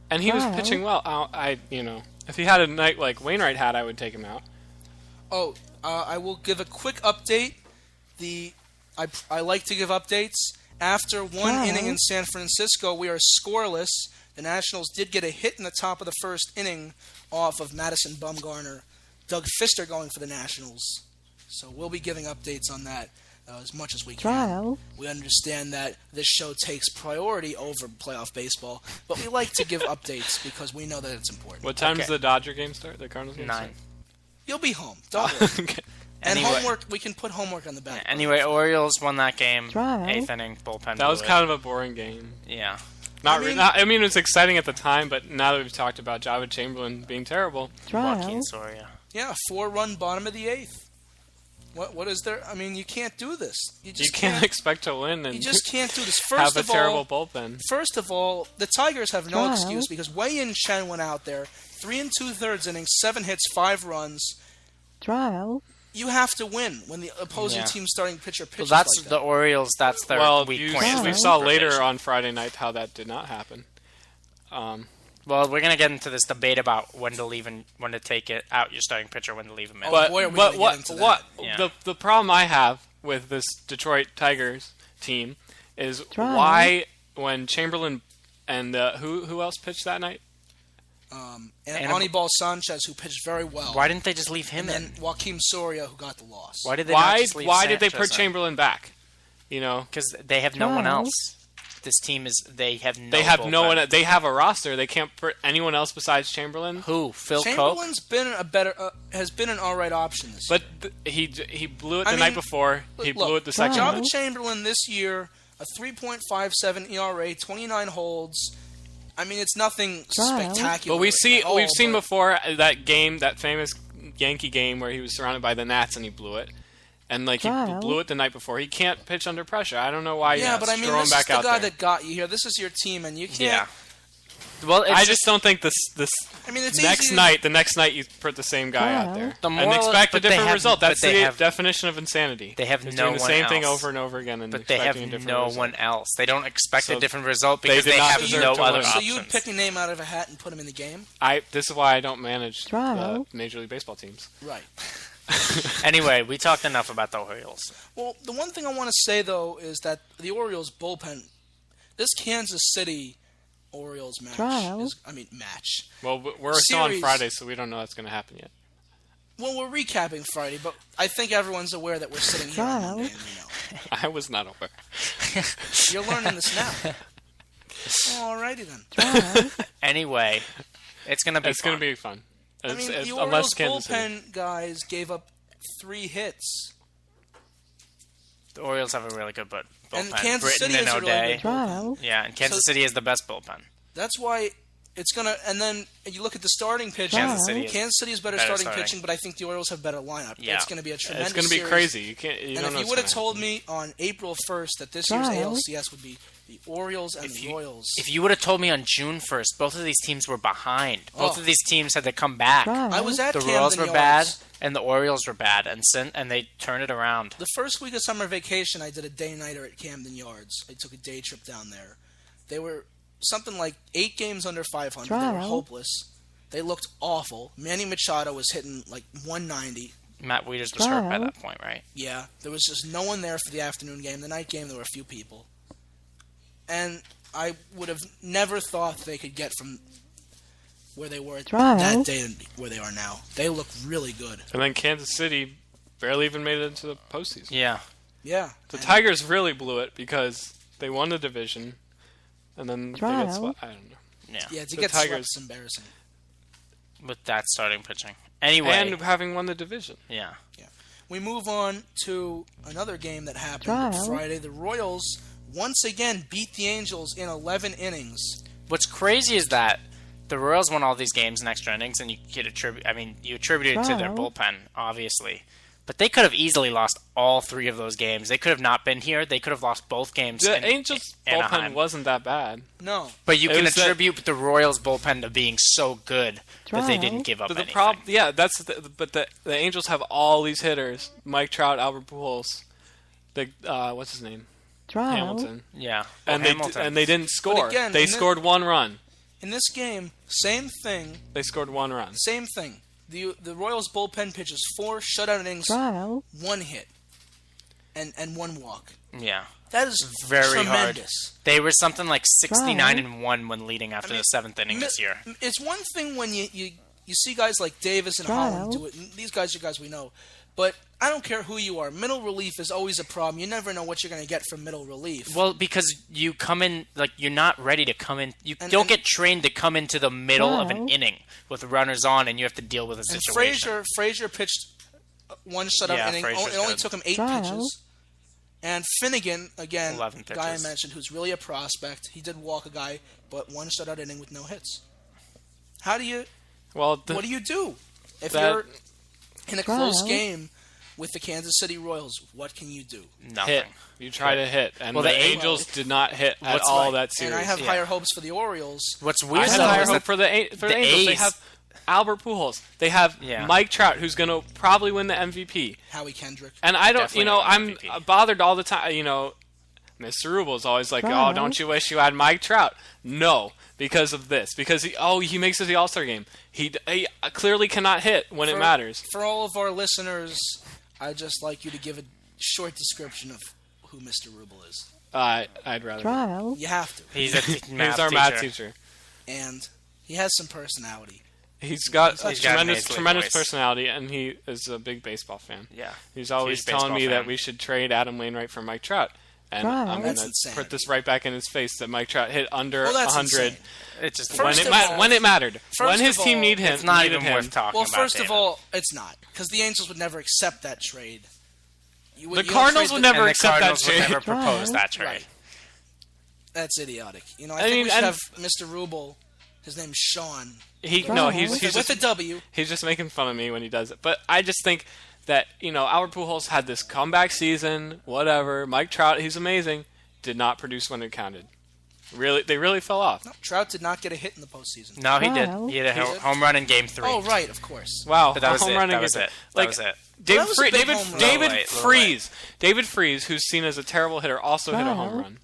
And he was pitching well. If he had a night like Wainwright had, I would take him out. I will give a quick update. I like to give updates. After one inning in San Francisco, we are scoreless. The Nationals did get a hit in the top of the first inning off of Madison Bumgarner. Doug Fister going for the Nationals. So we'll be giving updates on that as much as we can. We understand that this show takes priority over playoff baseball, but we like to give updates because we know that it's important. What time does the Dodger game start? The Cardinals game 9. start? You'll be home. Don't worry. Okay. And homework, we can put homework on the back. Anyway, Orioles won that game. 8th inning, bullpen. That was kind of a boring game. Yeah. It was exciting at the time, but now that we've talked about Java Chamberlain being terrible. Joaquin Soria. Yeah, 4-run bottom of the 8th. What is there? I mean, you can't do this. You can't expect to win and you just can't do this. Have a terrible bullpen. First of all, the Tigers have no excuse because Wei-Yin Chen went out there, 3 2/3 innings, 7 hits, 5 runs. You have to win when the opposing team's starting pitcher pitches that's like that. the Orioles. That's their weak point. We saw later on Friday night how that did not happen. Well, we're going to get into this debate about when to take it out your starting pitcher, when to leave him in. But the problem I have with this Detroit Tigers team is why when Chamberlain and who else pitched that night? And Anibal Sanchez, who pitched very well. Why didn't they just leave him in? And Joaquim Soria, who got the loss. Why did they not just leave Why did they put Chamberlain back? Because they have no one else. This team they have no one. They have a roster. They can't put anyone else besides Chamberlain. Who? Phil Chamberlain's Coke? has been an all right option this year. But he blew it the night before. He blew it the second. Java Chamberlain this year, a 3.57 ERA, 29 holds. I mean, it's nothing spectacular. But we've seen before that famous Yankee game where he was surrounded by the Nats and he blew it. And he blew it the night before. He can't pitch under pressure. I don't know why. But I mean, this is the guy that got you here. This is your team, and you can't. Yeah. Well, I just don't think this. I mean, it's the next night you put the same guy out there and expect a different result. That's the definition of insanity. They have doing the same thing over and over again, but they have no one else. They don't expect a different result because they have no other options. So you would pick a name out of a hat and put him in the game? This is why I don't manage the Major League Baseball teams. Right. Anyway, we talked enough about the Orioles. Well, the one thing I want to say, though, is that the Orioles bullpen, this Kansas City Orioles match match. Well, we're still on Friday, so we don't know that's going to happen yet. Well, we're recapping Friday, but I think everyone's aware that we're sitting here on Monday, and we know. I was not aware. You're learning this now. Alrighty then. Anyway, it's going to be fun. It's going to be fun. I mean, the Orioles bullpen guys gave up 3 hits. The Orioles have a really good bullpen. And Kansas City is a really good bullpen. Yeah, and Kansas City is the best bullpen. That's why it's going to... And then you look at the starting pitching. Kansas City is better starting pitching, but I think the Orioles have better lineup. Yeah. It's going to be a tremendous series. It's going to be crazy. You if you would have told me on April 1st that this year's ALCS would be the Orioles and the Royals... If you would have told me on June 1st, both of these teams were behind. Both of these teams had to come back. I was at Camden Royals were Yards. bad, and the Orioles were bad, and they turned it around. The first week of summer vacation, I did a day-nighter at Camden Yards. I took a day trip down there. They were something like 8 games under 500. They were hopeless. They looked awful. Manny Machado was hitting like 190. Matt Wieters was hurt by that point, right? Yeah. There was just no one there for the afternoon game. The night game, there were a few people. And I would have never thought they could get from where they were that day to where they are now. They look really good. And then Kansas City barely even made it into the postseason. Yeah. Yeah. The Tigers really blew it because they won the division, and then they got swept. I don't know. Yeah, to get swept is embarrassing. With that starting pitching. Anyway. And having won the division. Yeah. We move on to another game that happened Friday. The Royals once again beat the Angels in 11 innings. What's crazy is that the Royals won all these games in extra innings, and you attribute it to their bullpen, obviously. But they could have easily lost all 3 of those games. They could have not been here. They could have lost both games. The Angels' bullpen wasn't that bad. No. But you can attribute the Royals' bullpen to being so good that they didn't give up anything. But the Angels have all these hitters. Mike Trout, Albert Pujols. What's his name? Hamilton. Yeah. And they didn't score. Again, they scored 1 run. In this game, same thing. They scored 1 run. Same thing. The Royals bullpen pitches 4 shutout innings, 1 hit, and 1 walk. Yeah. That is very tremendous. Hard. They were something like 69-1 when leading after the 7th inning this year. It's one thing when you see guys like Davis and Holland do it. And these guys are guys we know. But I don't care who you are. Middle relief is always a problem. You never know what you're going to get from middle relief. Well, because you come in, like, you're not ready to come in. You don't get trained to come into the middle of an inning with runners on, and you have to deal with a situation. And Frazier pitched 1 shutout inning. It only took him 8 pitches. And Finnegan, again, the guy I mentioned, who's really a prospect. He did walk a guy, but 1 shutout inning with no hits. How do you... what do you do? If you're in a close game with the Kansas City Royals, what can you do? Nothing. Hit. You try to hit. And the Angels did not hit at all that series. And I have higher hopes for the Orioles. What's weird I have higher hope for the Angels. They have Albert Pujols. They have Mike Trout, who's going to probably win the MVP. Howie Kendrick. And I don't, I'm bothered all the time. Mr. Rubel's always like, oh, don't you wish you had Mike Trout? No, because of this. Because he makes it to the All-Star game. He clearly cannot hit when it matters. For all of our listeners, I'd just like you to give a short description of who Mr. Rubel is. I'd rather. You have to. He's our math teacher. And he has some personality. He's got a tremendous personality, and he is a big baseball fan. Yeah. He's always telling me that we should trade Adam Wainwright for Mike Trout. And I'm going to put this right back in his face that Mike Trout hit under 100 when it mattered. When his team needed him. It's not even worth talking about. Well, first of all, it's not. Because the Angels would never accept that trade. The Cardinals would never accept that trade. The Cardinals would never propose that trade. Right. That's idiotic. I think we should have Mr. Rubel. His name's Sean. He's with a W. He's just making fun of me when he does it. But I just think that, Albert Pujols had this comeback season, whatever. Mike Trout, he's amazing, did not produce when it counted. They really fell off. No, Trout did not get a hit in the postseason. No, he did. He had a home run in Game 3. Oh, right, of course. Wow, but that was it. That was it. David Freese, who's seen as a terrible hitter, also hit a home run.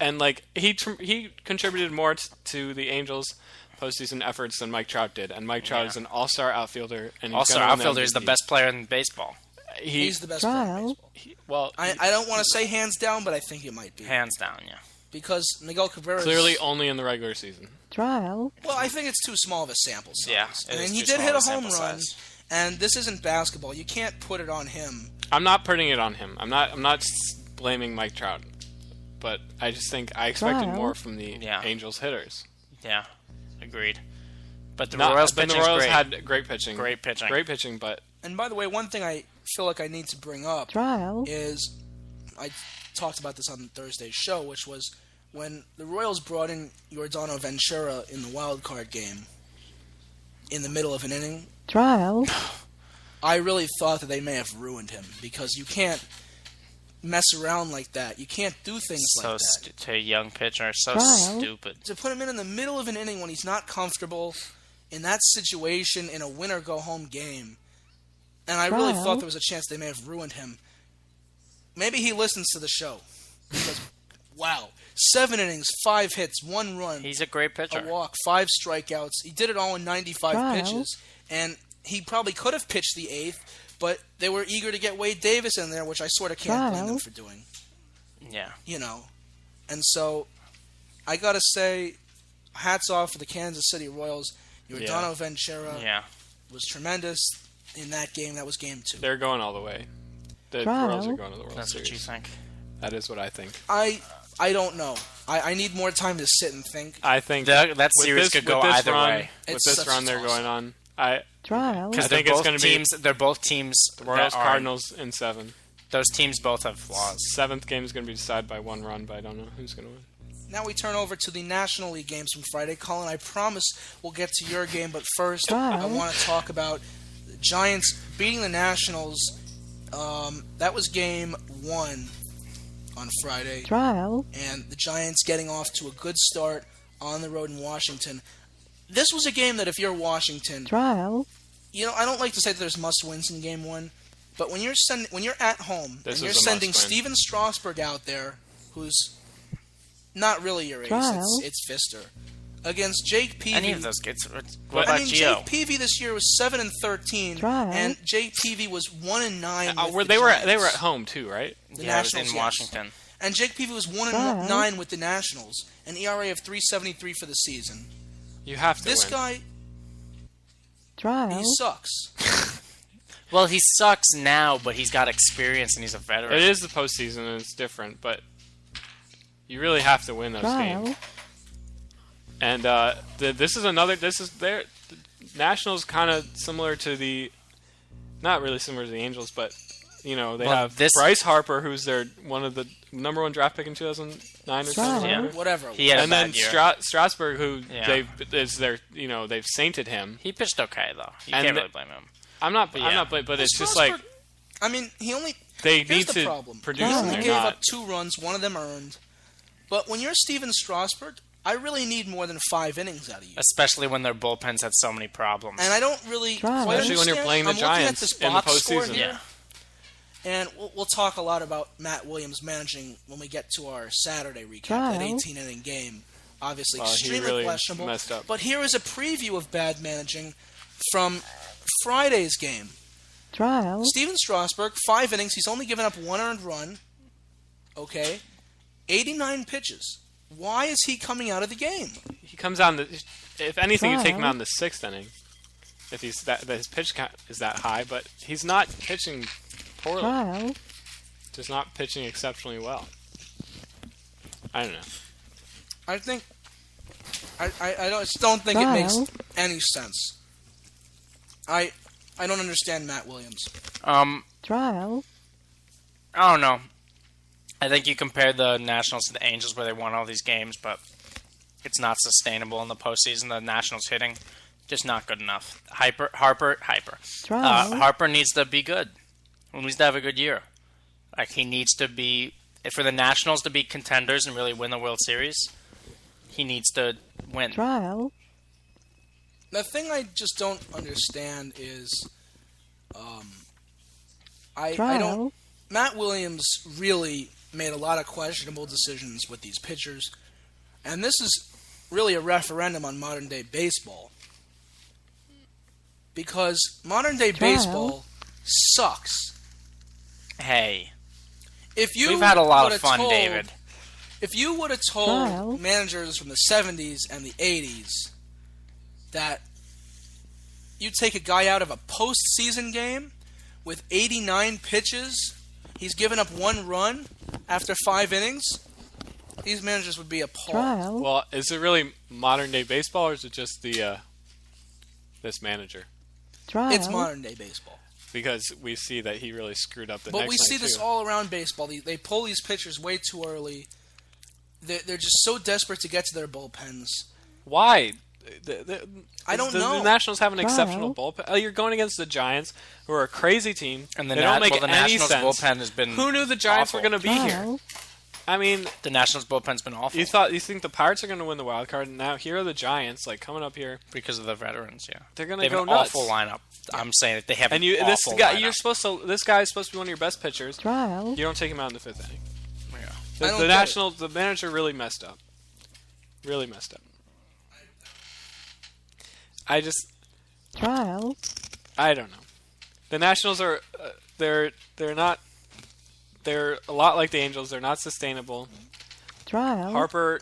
And he contributed more to the Angels' postseason efforts than Mike Trout did. And Mike Trout is an all-star outfielder. And all-star outfielder is the best player in baseball. He's the best player in baseball. I don't want to say hands down, but I think it might be. Hands down, yeah. Because Miguel Cabrera clearly only in the regular season. Well, I think it's too small of a sample size. Yeah, and he did hit a home run. And this isn't basketball. You can't put it on him. I'm not putting it on him. I'm not blaming Mike Trout. But I just think I expected more from the Angels hitters. Yeah, agreed. But the Royals had great pitching. Great pitching, but... And by the way, one thing I feel like I need to bring up is... I talked about this on Thursday's show, which was when the Royals brought in Yordano Ventura in the wild card game in the middle of an inning. I really thought that they may have ruined him because you can't mess around like that. You can't do things like that. To a young pitcher, stupid. To put him in the middle of an inning when he's not comfortable in that situation in a win-or-go-home game, and I really thought there was a chance they may have ruined him. Maybe he listens to the show. Because, wow. 7 innings, 5 hits, 1 run. He's a great pitcher. A walk, 5 strikeouts. He did it all in 95 pitches. And he probably could have pitched the 8th, but they were eager to get Wade Davis in there, which I sort of can't blame them for doing. Yeah. And so, I got to say, hats off for the Kansas City Royals. Yordano Ventura was tremendous in that game. That was game 2. They're going all the way. The Royals are going to the World Series. That's what you think. That is what I think. I don't know. I need more time to sit and think. I think that series could go either way. With this run they're going on, I think it's going to be. They're both teams. The Royals, Cardinals in 7. Those teams both have flaws. 7th game is going to be decided by 1 run, but I don't know who's going to win. Now we turn over to the National League games from Friday. Colin, I promise we'll get to your game, but first I want to talk about the Giants beating the Nationals. That was game 1 on Friday. And the Giants getting off to a good start on the road in Washington. This was a game that if you're Washington, I don't like to say that there's must-wins in game 1, but when you're at home and you're sending Steven Strasburg out there, who's not really your ace, it's Pfister. against Jake Peavy. Any of those kids. What about Gio? Jake Peavy this year was 7-13, and Jake Peavy was 1-9. They were at home too, right? The Nationals, in Washington. Yes. And Jake Peavy was 1-9 with the Nationals, an ERA of 3.73 for the season. You have to. This win. guy, he sucks. Well, he sucks now, but he's got experience and he's a veteran. It is the postseason and it's different, but you really have to win those games. And this is their Nationals kind of similar to not really similar to the Angels, but they have Bryce Harper, who's one of the number 1 draft pick in 2009 or something. Yeah. Whatever. He had and then Strasburg, who they've sainted him. He pitched okay though. You can't really blame him. I'm not blaming, but it's just like they need to problem. produce. He and only they're gave not. up 2 runs, one of them earned. But when you're Steven Strasburg, I really need more than 5 innings out of you. Especially when their bullpens had so many problems. And I don't really quite Especially when you're playing the Giants in the postseason. Yeah. And we'll talk a lot about Matt Williams managing when we get to our Saturday recap, that 18-inning game. Obviously, extremely really questionable. Messed up. But here is a preview of bad managing from Friday's game. Steven Strasburg, 5 innings. He's only given up 1 earned run. Okay. 89 pitches. Why is he coming out of the game? He comes out if anything, you take him out in the 6th inning. If his pitch count is that high, but he's not pitching poorly. Just not pitching exceptionally well. I don't know. I just don't think it makes any sense. I don't understand Matt Williams. I don't know. I think you compare the Nationals to the Angels where they won all these games, but it's not sustainable in the postseason. The Nationals hitting, just not good enough. Harper needs to be good. He needs to have a good year. Like, he needs to be, for the Nationals to be contenders and really win the World Series, he needs to win. The thing I just don't understand is, Matt Williams really made a lot of questionable decisions with these pitchers, and this is really a referendum on modern-day baseball. Because modern-day baseball sucks. Hey. We've had a lot of fun, David. If you would have told managers from the 70s and the 80s that you take a guy out of a postseason game with 89 pitches, he's given up 1 run after 5 innings, these managers would be appalled. Well, is it really modern-day baseball, or is it just this manager? It's modern-day baseball. Because we see that he really screwed up the next night, But we see this all around baseball. They pull these pitchers way too early. They're just so desperate to get to their bullpens. Why? I don't know. The Nationals have an exceptional bullpen. You're going against the Giants, who are a crazy team. And the Nationals bullpen has been Who knew the Giants awful. were going to be here? I mean, the Nationals bullpen's been awful. You think the Pirates are going to win the wild card, and now here are the Giants, coming up here because of the veterans. Yeah, they're going to go nuts. Awful lineup. I'm saying that they have and an awful lineup. This guy is supposed to be one of your best pitchers. You don't take him out in the 5th inning. Yeah, the Nationals, the manager really messed up. Really messed up. I don't know. The Nationals are they're not. They're a lot like the Angels. They're not sustainable. Harper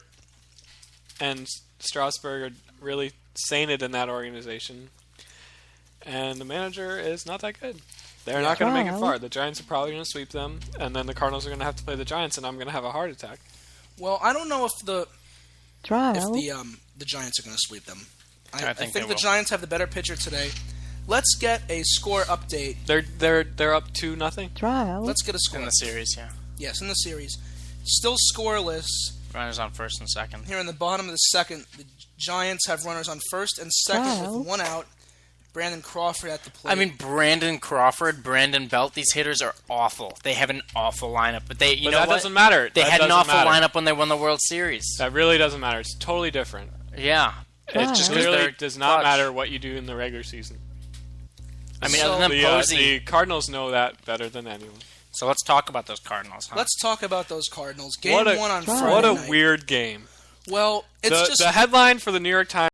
and Strasburg are really sainted in that organization. And the manager is not that good. They're not going to make it far. The Giants are probably going to sweep them, and then the Cardinals are going to have to play the Giants, and I'm going to have a heart attack. Well, I don't know if the Giants are going to sweep them. I think the Giants have the better pitcher today. Let's get a score update. They're up 2-0. Let's get a score in the series. Yeah. Yes, in the series. Still scoreless. Runners on first and second. Here in the bottom of the second, the Giants have runners on first and second with 1 out. Brandon Crawford at the plate. I mean, Brandon Crawford, Brandon Belt, these hitters are awful. They have an awful lineup. But that doesn't matter. They had an awful lineup when they won the World Series. That really doesn't matter. It's totally different. Yeah. It just really does not matter what you do in the regular season. I mean, other than Posey. The Cardinals know that better than anyone. So let's talk about those Cardinals. Huh? Let's talk about those Cardinals. Game 1 on Friday What a night. weird game. Well, it's The headline for the New York Times